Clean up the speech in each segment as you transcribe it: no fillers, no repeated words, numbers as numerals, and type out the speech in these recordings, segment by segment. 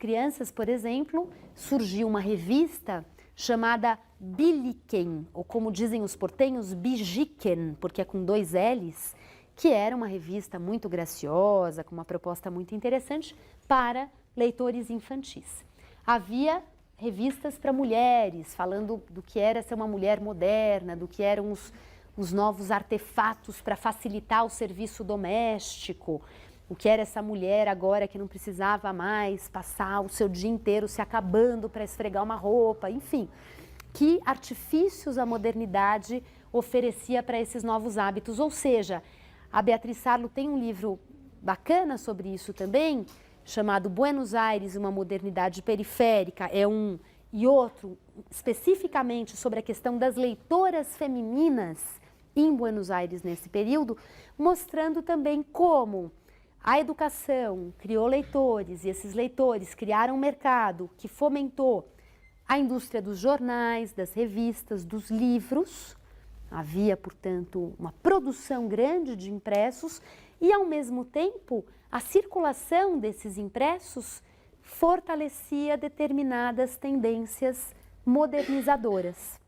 crianças, por exemplo, surgiu uma revista chamada Billiken, ou como dizem os portenhos, Bijiken, porque é com 2 L's, que era uma revista muito graciosa, com uma proposta muito interessante para leitores infantis. Havia revistas para mulheres, falando do que era ser uma mulher moderna, do que eram os novos artefatos para facilitar o serviço doméstico, o que era essa mulher agora que não precisava mais passar o seu dia inteiro se acabando para esfregar uma roupa, enfim. Que artifícios a modernidade oferecia para esses novos hábitos. Ou seja, a Beatriz Sarlo tem um livro bacana sobre isso também, chamado Buenos Aires, uma modernidade periférica, e outro especificamente sobre a questão das leitoras femininas em Buenos Aires nesse período, mostrando também como a educação criou leitores e esses leitores criaram um mercado que fomentou a indústria dos jornais, das revistas, dos livros. Havia, portanto, uma produção grande de impressos e, ao mesmo tempo, a circulação desses impressos fortalecia determinadas tendências modernizadoras.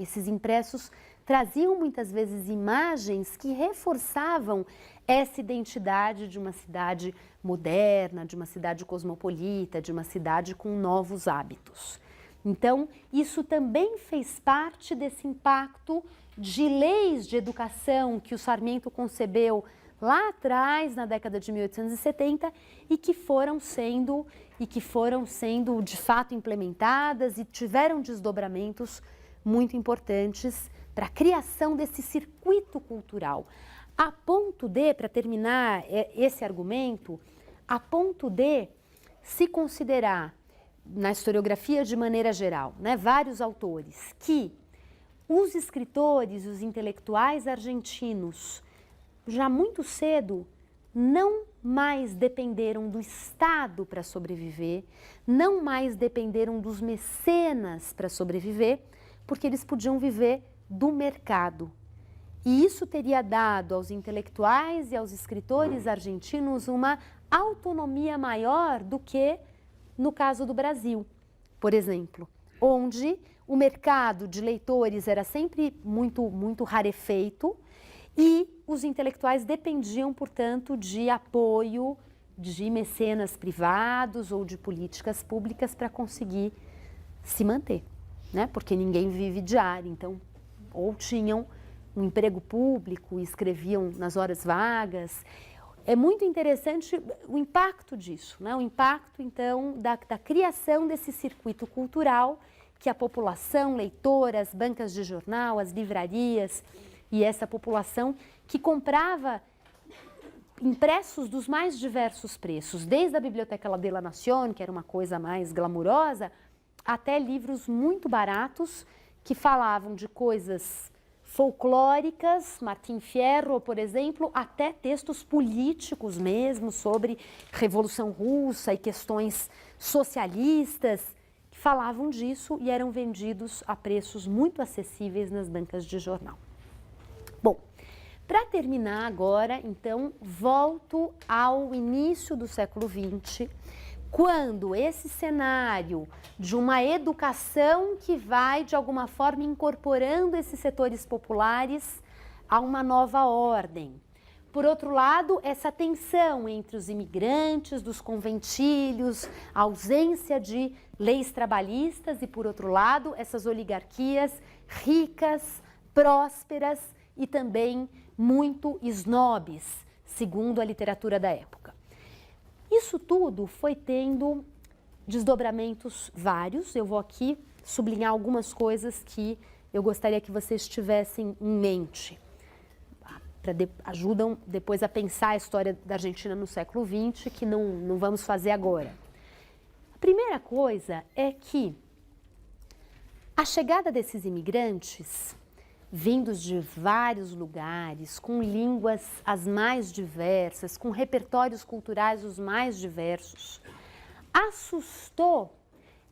Esses impressos traziam muitas vezes imagens que reforçavam essa identidade de uma cidade moderna, de uma cidade cosmopolita, de uma cidade com novos hábitos. Então, isso também fez parte desse impacto de leis de educação que o Sarmiento concebeu lá atrás, na década de 1870, e que foram sendo de fato implementadas e tiveram desdobramentos muito importantes para a criação desse circuito cultural. A ponto de, para terminar esse argumento, a ponto de se considerar, na historiografia de maneira geral, vários autores, que os escritores, os intelectuais argentinos, já muito cedo, não mais dependeram do Estado para sobreviver, não mais dependeram dos mecenas para sobreviver, porque eles podiam viver do mercado. E isso teria dado aos intelectuais e aos escritores argentinos uma autonomia maior do que no caso do Brasil, por exemplo, onde o mercado de leitores era sempre muito rarefeito e os intelectuais dependiam, portanto, de apoio de mecenas privados ou de políticas públicas para conseguir se manter, porque ninguém vive de ar, então, ou tinham um emprego público e escreviam nas horas vagas. É muito interessante o impacto disso, o impacto, então, da criação desse circuito cultural que a população leitora, as bancas de jornal, as livrarias e essa população que comprava impressos dos mais diversos preços, desde a Biblioteca de la Nación, que era uma coisa mais glamurosa, até livros muito baratos que falavam de coisas folclóricas, Martim Fierro, por exemplo, até textos políticos mesmo sobre Revolução Russa e questões socialistas, que falavam disso e eram vendidos a preços muito acessíveis nas bancas de jornal. Bom, para terminar agora, então, volto ao início do século XX, quando esse cenário de uma educação que vai, de alguma forma, incorporando esses setores populares a uma nova ordem. Por outro lado, essa tensão entre os imigrantes, dos conventilhos, a ausência de leis trabalhistas e, por outro lado, essas oligarquias ricas, prósperas e também muito snobs, segundo a literatura da época. Isso tudo foi tendo desdobramentos vários. Eu vou aqui sublinhar algumas coisas que eu gostaria que vocês tivessem em mente, ajudam depois a pensar a história da Argentina no século XX, que não vamos fazer agora. A primeira coisa é que a chegada desses imigrantes, vindos de vários lugares, com línguas as mais diversas, com repertórios culturais os mais diversos, assustou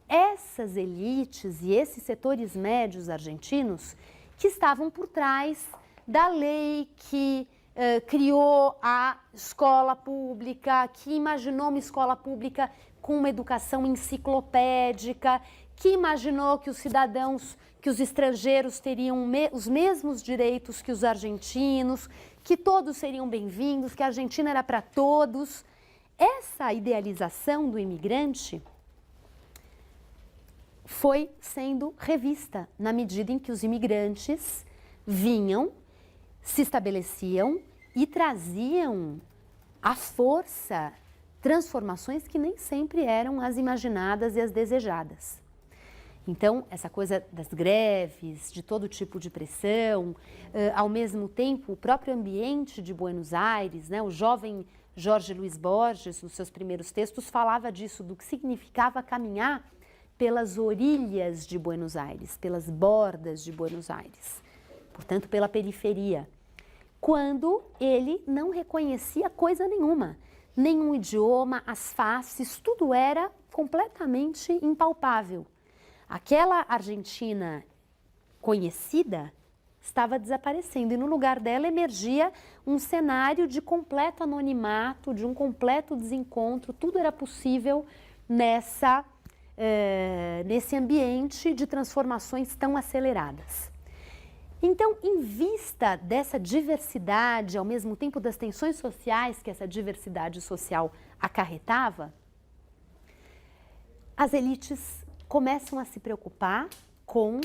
essas elites e esses setores médios argentinos que estavam por trás da lei que criou a escola pública, que imaginou uma escola pública com uma educação enciclopédica, que imaginou que os cidadãos, que os estrangeiros teriam os mesmos direitos que os argentinos, que todos seriam bem-vindos, que a Argentina era para todos. Essa idealização do imigrante foi sendo revista na medida em que os imigrantes vinham, se estabeleciam e traziam à força transformações que nem sempre eram as imaginadas e as desejadas. Então, essa coisa das greves, de todo tipo de pressão, ao mesmo tempo, o próprio ambiente de Buenos Aires, né, o jovem Jorge Luiz Borges, nos seus primeiros textos, falava disso, do que significava caminhar pelas orilhas de Buenos Aires, pelas bordas de Buenos Aires, portanto, pela periferia, quando ele não reconhecia coisa nenhuma, nenhum idioma, as faces, tudo era completamente impalpável. Aquela Argentina conhecida estava desaparecendo e no lugar dela emergia um cenário de completo anonimato, de um completo desencontro, tudo era possível nesse ambiente de transformações tão aceleradas. Então, em vista dessa diversidade, ao mesmo tempo das tensões sociais que essa diversidade social acarretava, as elites começam a se preocupar com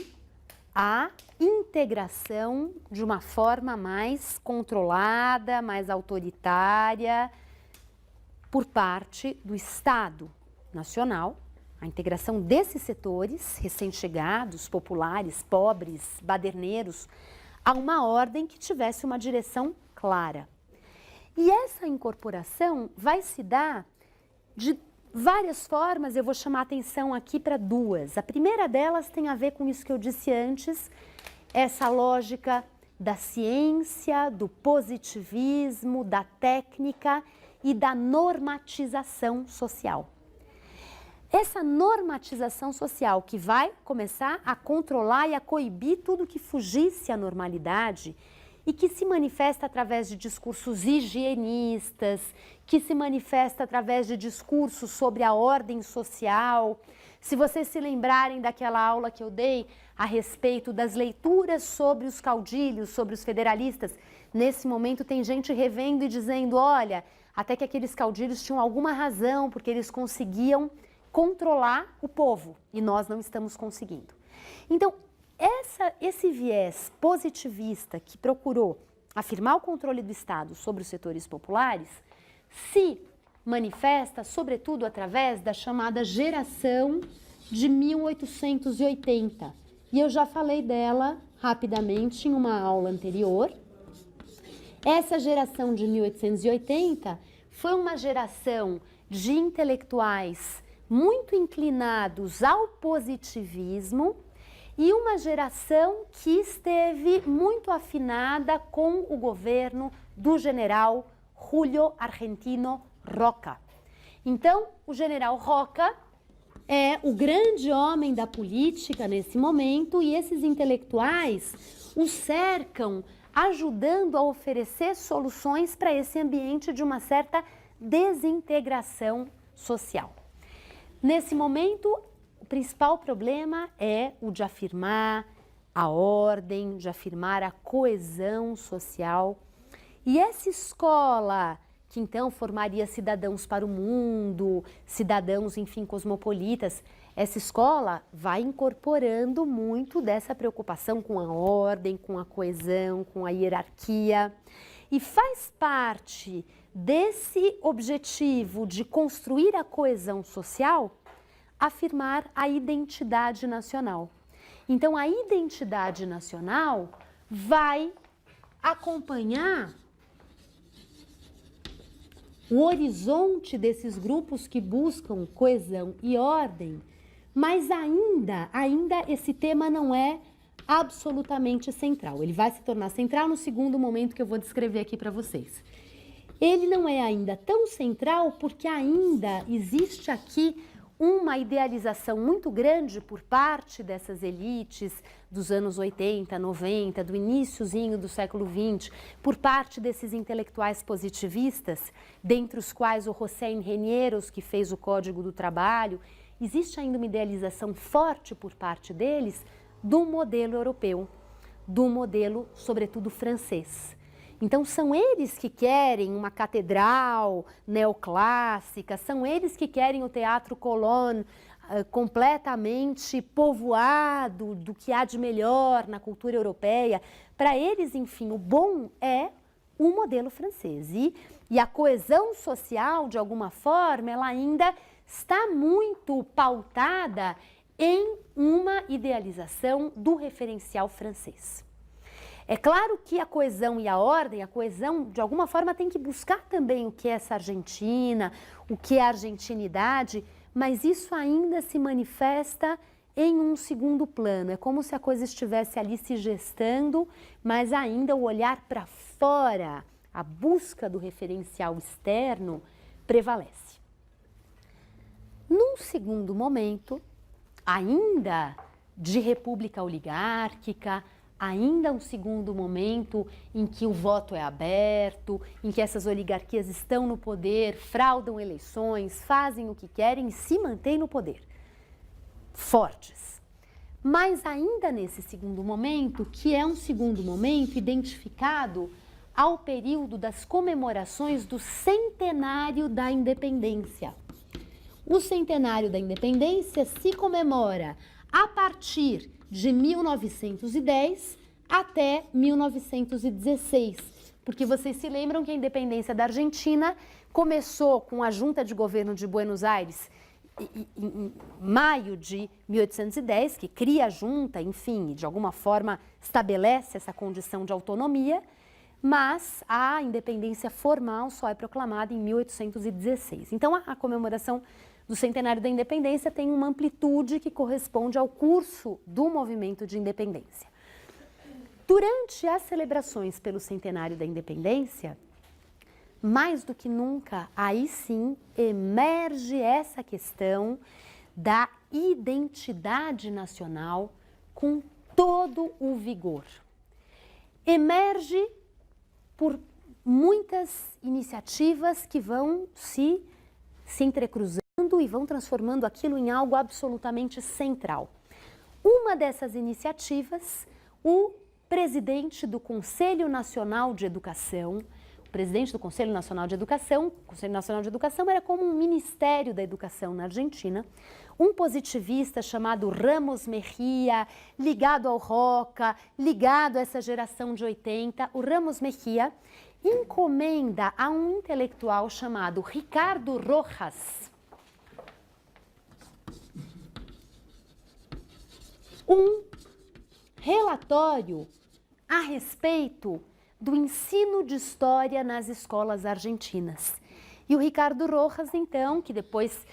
a integração de uma forma mais controlada, mais autoritária, por parte do Estado Nacional, a integração desses setores recém-chegados, populares, pobres, baderneiros, a uma ordem que tivesse uma direção clara. E essa incorporação vai se dar de várias formas, eu vou chamar a atenção aqui para duas. A primeira delas tem a ver com isso que eu disse antes, essa lógica da ciência, do positivismo, da técnica e da normatização social. Essa normatização social que vai começar a controlar e a coibir tudo que fugisse à normalidade e que se manifesta através de discursos higienistas, que se manifesta através de discursos sobre a ordem social. Se vocês se lembrarem daquela aula que eu dei a respeito das leituras sobre os caudilhos, sobre os federalistas, nesse momento tem gente revendo e dizendo, olha, até que aqueles caudilhos tinham alguma razão, porque eles conseguiam controlar o povo e nós não estamos conseguindo. Então, esse viés positivista que procurou afirmar o controle do Estado sobre os setores populares se manifesta, sobretudo, através da chamada geração de 1880. E eu já falei dela rapidamente em uma aula anterior. Essa geração de 1880 foi uma geração de intelectuais muito inclinados ao positivismo e uma geração que esteve muito afinada com o governo do general Julio Argentino Roca. Então, o general Roca é o grande homem da política nesse momento e esses intelectuais o cercam, ajudando a oferecer soluções para esse ambiente de uma certa desintegração social. Nesse momento, o principal problema é o de afirmar a ordem, de afirmar a coesão social. E essa escola, que então formaria cidadãos para o mundo, cidadãos, enfim, cosmopolitas, essa escola vai incorporando muito dessa preocupação com a ordem, com a coesão, com a hierarquia. E faz parte desse objetivo de construir a coesão social, afirmar a identidade nacional. Então, a identidade nacional vai acompanhar o horizonte desses grupos que buscam coesão e ordem, mas ainda esse tema não é absolutamente central. Ele vai se tornar central no segundo momento que eu vou descrever aqui para vocês. Ele não é ainda tão central porque ainda existe aqui uma idealização muito grande por parte dessas elites dos anos 80, 90, do iniciozinho do século XX, por parte desses intelectuais positivistas, dentre os quais o Hossein Renieros, que fez o Código do Trabalho. Existe ainda uma idealização forte por parte deles do modelo europeu, do modelo, sobretudo, francês. Então, são eles que querem uma catedral neoclássica, são eles que querem o Teatro Colón completamente povoado do que há de melhor na cultura europeia. Para eles, enfim, o bom é o modelo francês. E a coesão social, de alguma forma, ela ainda está muito pautada em uma idealização do referencial francês. É claro que a coesão e a ordem, a coesão, de alguma forma, tem que buscar também o que é essa Argentina, o que é a argentinidade, mas isso ainda se manifesta em um segundo plano. É como se a coisa estivesse ali se gestando, mas ainda o olhar para fora, a busca do referencial externo, prevalece. Num segundo momento, ainda de república oligárquica, ainda um segundo momento em que o voto é aberto, em que essas oligarquias estão no poder, fraudam eleições, fazem o que querem e se mantêm no poder, fortes. Mas ainda nesse segundo momento, que é um segundo momento identificado ao período das comemorações do centenário da independência. O centenário da independência se comemora a partir de 1910 até 1916, porque vocês se lembram que a independência da Argentina começou com a Junta de Governo de Buenos Aires em maio de 1810, que cria a junta, enfim, de alguma forma estabelece essa condição de autonomia, mas a independência formal só é proclamada em 1816. Então, a comemoração do centenário da independência tem uma amplitude que corresponde ao curso do movimento de independência. Durante as celebrações pelo centenário da independência, mais do que nunca, aí sim emerge essa questão da identidade nacional com todo o vigor. Emerge por muitas iniciativas que vão se entrecruzando e vão transformando aquilo em algo absolutamente central. Uma dessas iniciativas, o presidente do Conselho Nacional de Educação, o presidente do Conselho Nacional de Educação, o Conselho Nacional de Educação era como um ministério da educação na Argentina, um positivista chamado Ramos Mejía, ligado ao Roca, ligado a essa geração de 80, o Ramos Mejía encomenda a um intelectual chamado Ricardo Rojas um relatório a respeito do ensino de história nas escolas argentinas. E o Ricardo Rojas, então, que depois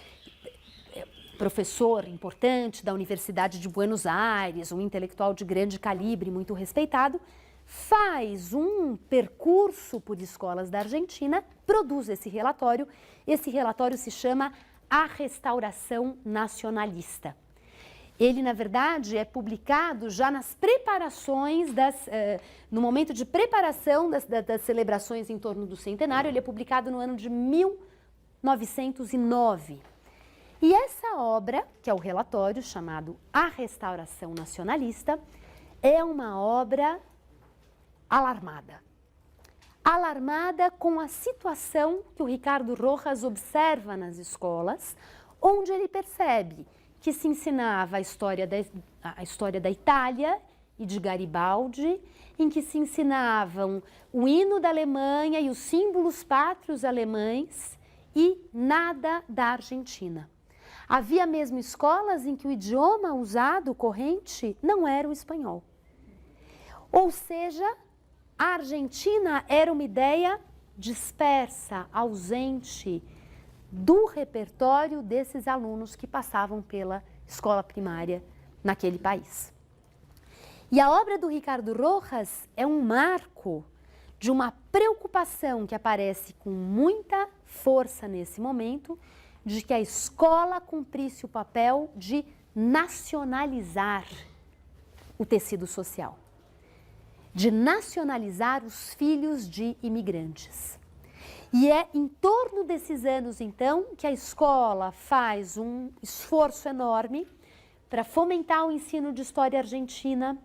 é professor importante da Universidade de Buenos Aires, um intelectual de grande calibre, muito respeitado, faz um percurso por escolas da Argentina, produz esse relatório. Esse relatório se chama A Restauração Nacionalista. Ele, na verdade, é publicado já nas preparações, no momento de preparação das celebrações em torno do centenário. Ele é publicado no ano de 1909. E essa obra, que é o relatório chamado A Restauração Nacionalista, é uma obra alarmada. Alarmada com a situação que o Ricardo Rojas observa nas escolas, onde ele percebe que se ensinava a história da Itália e de Garibaldi, em que se ensinavam o hino da Alemanha e os símbolos pátrios alemães e nada da Argentina. Havia mesmo escolas em que o idioma usado, corrente, não era o espanhol. Ou seja, a Argentina era uma ideia dispersa, ausente do repertório desses alunos que passavam pela escola primária naquele país. E a obra do Ricardo Rojas é um marco de uma preocupação que aparece com muita força nesse momento de que a escola cumprisse o papel de nacionalizar o tecido social, de nacionalizar os filhos de imigrantes. E é em torno desses anos, então, que a escola faz um esforço enorme para fomentar o ensino de história argentina,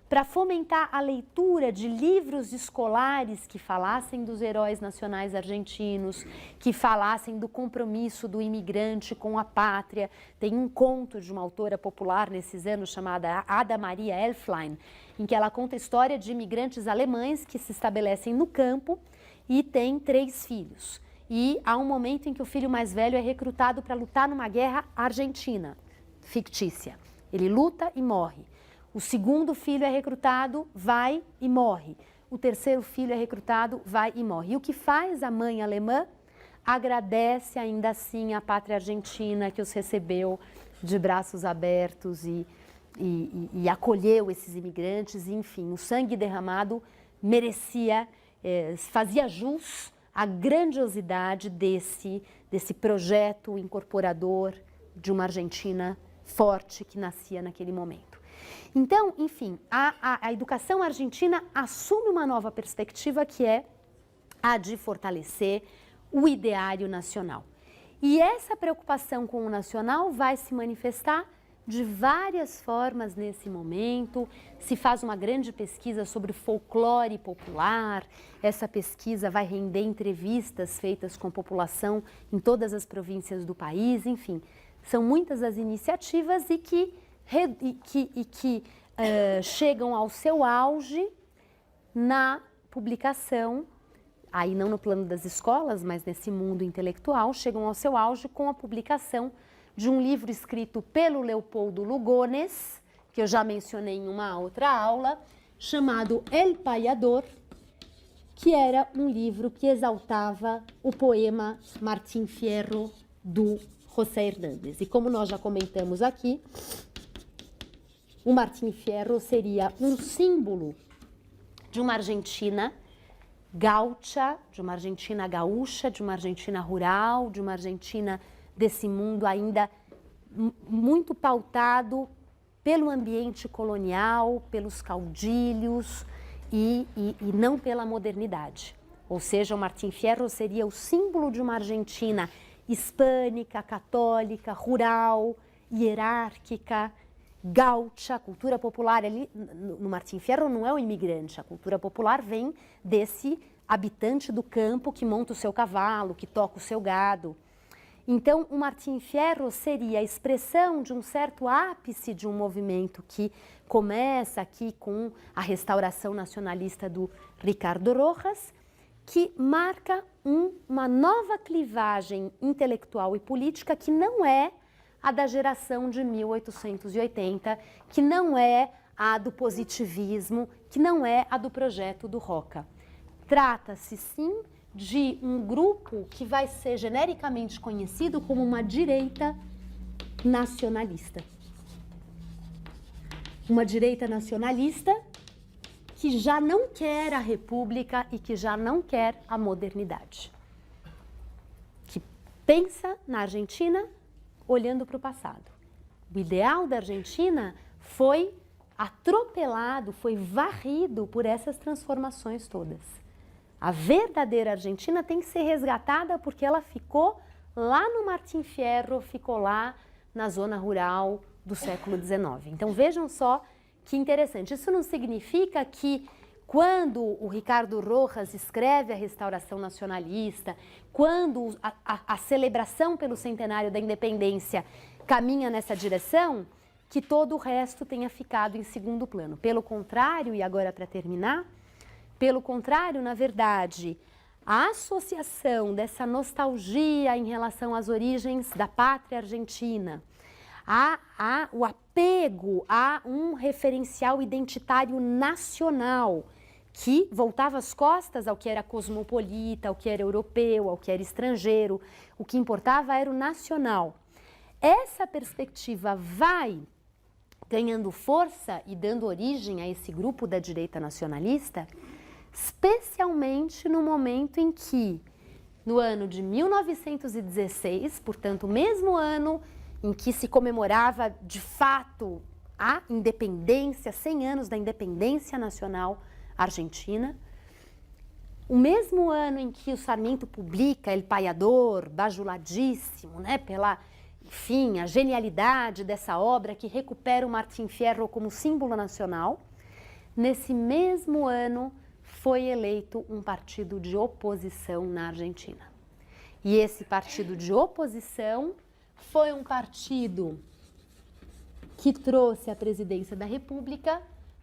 para fomentar a leitura de livros escolares que falassem dos heróis nacionais argentinos, que falassem do compromisso do imigrante com a pátria. Tem um conto de uma autora popular nesses anos chamada Ada Maria Elflein, em que ela conta a história de imigrantes alemães que se estabelecem no campo e têm 3 filhos. E há um momento em que o filho mais velho é recrutado para lutar numa guerra argentina, fictícia. Ele luta e morre. O segundo filho é recrutado, vai e morre. O terceiro filho é recrutado, vai e morre. E o que faz a mãe alemã? Agradece ainda assim a pátria argentina que os recebeu de braços abertos e acolheu esses imigrantes. E, enfim, o sangue derramado merecia, fazia jus à grandiosidade desse projeto incorporador de uma Argentina forte que nascia naquele momento. Então, enfim, a educação argentina assume uma nova perspectiva que é a de fortalecer o ideário nacional. E essa preocupação com o nacional vai se manifestar de várias formas nesse momento. Se faz uma grande pesquisa sobre folclore popular, essa pesquisa vai render entrevistas feitas com a população em todas as províncias do país, enfim. São muitas as iniciativas e que chegam ao seu auge na publicação, aí não no plano das escolas, mas nesse mundo intelectual, chegam ao seu auge com a publicação de um livro escrito pelo Leopoldo Lugones, que eu já mencionei em uma outra aula, chamado El Payador, que era um livro que exaltava o poema Martín Fierro do José Hernández. E como nós já comentamos aqui, o Martín Fierro seria um símbolo de uma Argentina gaúcha, de uma Argentina gaúcha, de uma Argentina rural, de uma Argentina desse mundo ainda muito pautado pelo ambiente colonial, pelos caudilhos e não pela modernidade. Ou seja, o Martín Fierro seria o símbolo de uma Argentina hispânica, católica, rural, hierárquica, gaúcha. A cultura popular ali no Martín Fierro não é o imigrante, a cultura popular vem desse habitante do campo que monta o seu cavalo, que toca o seu gado. Então, o Martín Fierro seria a expressão de um certo ápice de um movimento que começa aqui com a restauração nacionalista do Ricardo Rojas, que marca uma nova clivagem intelectual e política que não é a da geração de 1880, que não é a do positivismo, que não é a do projeto do Roca. Trata-se, sim, de um grupo que vai ser genericamente conhecido como uma direita nacionalista. Uma direita nacionalista que já não quer a república e que já não quer a modernidade. Que pensa na Argentina olhando para o passado. O ideal da Argentina foi atropelado, foi varrido por essas transformações todas. A verdadeira Argentina tem que ser resgatada porque ela ficou lá no Martín Fierro, ficou lá na zona rural do século XIX. Então vejam só que interessante. Isso não significa que quando o Ricardo Rojas escreve a Restauração Nacionalista, quando a celebração pelo centenário da independência caminha nessa direção, que todo o resto tenha ficado em segundo plano. Pelo contrário, e agora para terminar, pelo contrário, na verdade, a associação dessa nostalgia em relação às origens da pátria argentina, o apego a um referencial identitário nacional que voltava as costas ao que era cosmopolita, ao que era europeu, ao que era estrangeiro, o que importava era o nacional. Essa perspectiva vai ganhando força e dando origem a esse grupo da direita nacionalista, especialmente no momento em que no ano de 1916, portanto, o mesmo ano em que se comemorava de fato a independência, 100 anos da independência nacional argentina, o mesmo ano em que o Sarmiento publica El Payador, bajuladíssimo, né, pela, enfim, a genialidade dessa obra que recupera o Martín Fierro como símbolo nacional, nesse mesmo ano foi eleito um partido de oposição na Argentina. E esse partido de oposição foi um partido que trouxe à presidência da República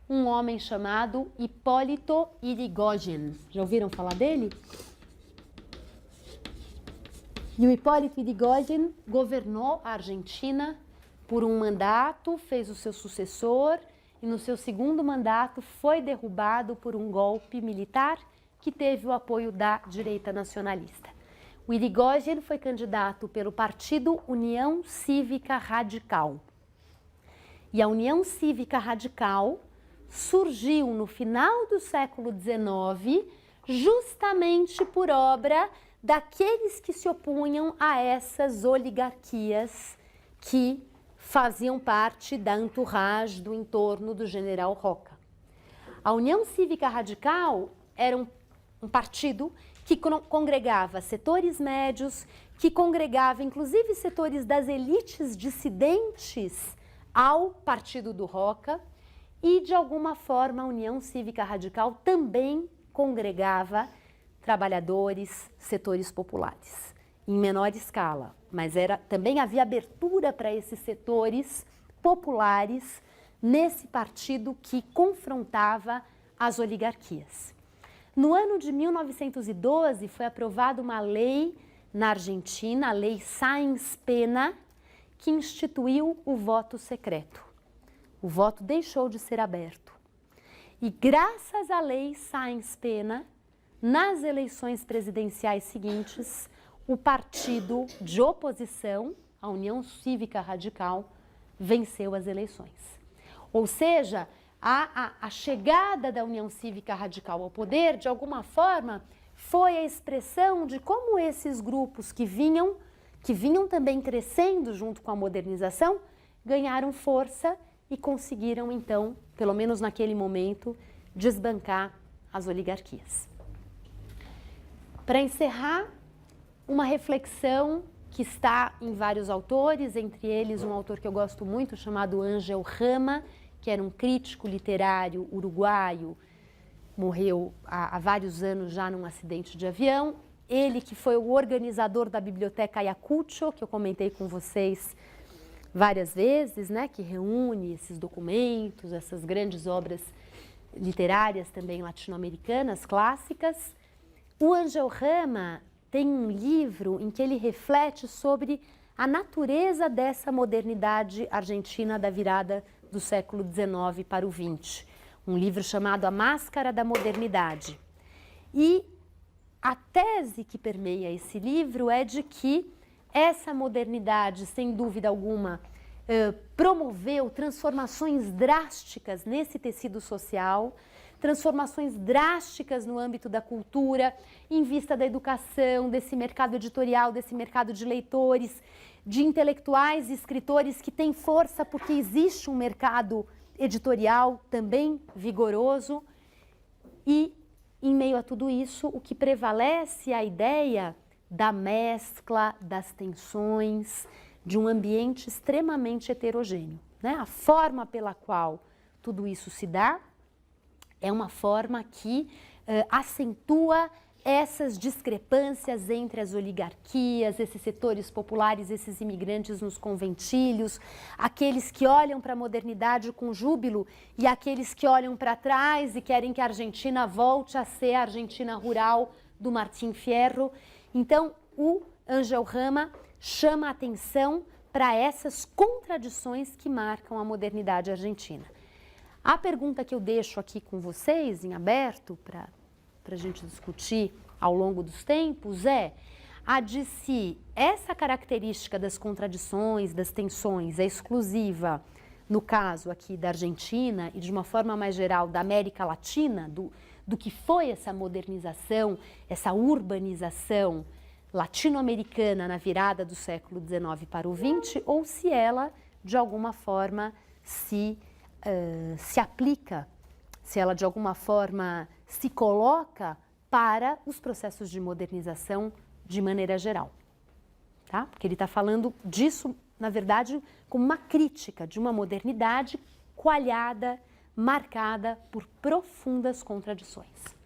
um homem chamado Hipólito Yrigoyen. Já ouviram falar dele? E o Hipólito Yrigoyen governou a Argentina por um mandato, fez o seu sucessor e no seu segundo mandato foi derrubado por um golpe militar que teve o apoio da direita nacionalista. O Yrigoyen foi candidato pelo partido União Cívica Radical. E a União Cívica Radical surgiu no final do século XIX justamente por obra daqueles que se opunham a essas oligarquias que faziam parte da entourage do entorno do general Roca. A União Cívica Radical era um partido que congregava setores médios, que congregava inclusive setores das elites dissidentes ao partido do Roca e, de alguma forma, a União Cívica Radical também congregava trabalhadores, setores populares, em menor escala, mas também havia abertura para esses setores populares nesse partido que confrontava as oligarquias. No ano de 1912 foi aprovada uma lei na Argentina, a Lei Sáenz-Pena, que instituiu o voto secreto. O voto deixou de ser aberto. E graças à Lei Sáenz-Pena, nas eleições presidenciais seguintes, o partido de oposição, a União Cívica Radical, venceu as eleições. Ou seja, a chegada da União Cívica Radical ao poder, de alguma forma, foi a expressão de como esses grupos que vinham também crescendo junto com a modernização, ganharam força e conseguiram, então, pelo menos naquele momento, desbancar as oligarquias. Para encerrar, uma reflexão que está em vários autores, entre eles um autor que eu gosto muito, chamado Ángel Rama, que era um crítico literário uruguaio, morreu há vários anos já num acidente de avião. Ele que foi o organizador da Biblioteca Ayacucho, que eu comentei com vocês várias vezes, né, que reúne esses documentos, essas grandes obras literárias também latino-americanas, clássicas. O Ángel Rama tem um livro em que ele reflete sobre a natureza dessa modernidade argentina da virada do século XIX para o XX. Um livro chamado A Máscara da Modernidade. E a tese que permeia esse livro é de que essa modernidade, sem dúvida alguma, promoveu transformações drásticas nesse tecido social, transformações drásticas no âmbito da cultura, em vista da educação, desse mercado editorial, desse mercado de leitores, de intelectuais e escritores que têm força porque existe um mercado editorial também vigoroso. E, em meio a tudo isso, o que prevalece é a ideia da mescla, das tensões, de um ambiente extremamente heterogêneo, né? A forma pela qual tudo isso se dá é uma forma que acentua essas discrepâncias entre as oligarquias, esses setores populares, esses imigrantes nos conventilhos, aqueles que olham para a modernidade com júbilo e aqueles que olham para trás e querem que a Argentina volte a ser a Argentina rural do Martín Fierro. Então, o Ángel Rama chama a atenção para essas contradições que marcam a modernidade argentina. A pergunta que eu deixo aqui com vocês, em aberto, para a gente discutir ao longo dos tempos, é a de se essa característica das contradições, das tensões, é exclusiva, no caso aqui da Argentina e de uma forma mais geral da América Latina, do que foi essa modernização, essa urbanização latino-americana na virada do século XIX para o XX, ou se ela, de alguma forma, se aplica, se ela, de alguma forma, se coloca para os processos de modernização de maneira geral. Tá? Porque ele está falando disso, na verdade, como uma crítica de uma modernidade coalhada, marcada por profundas contradições.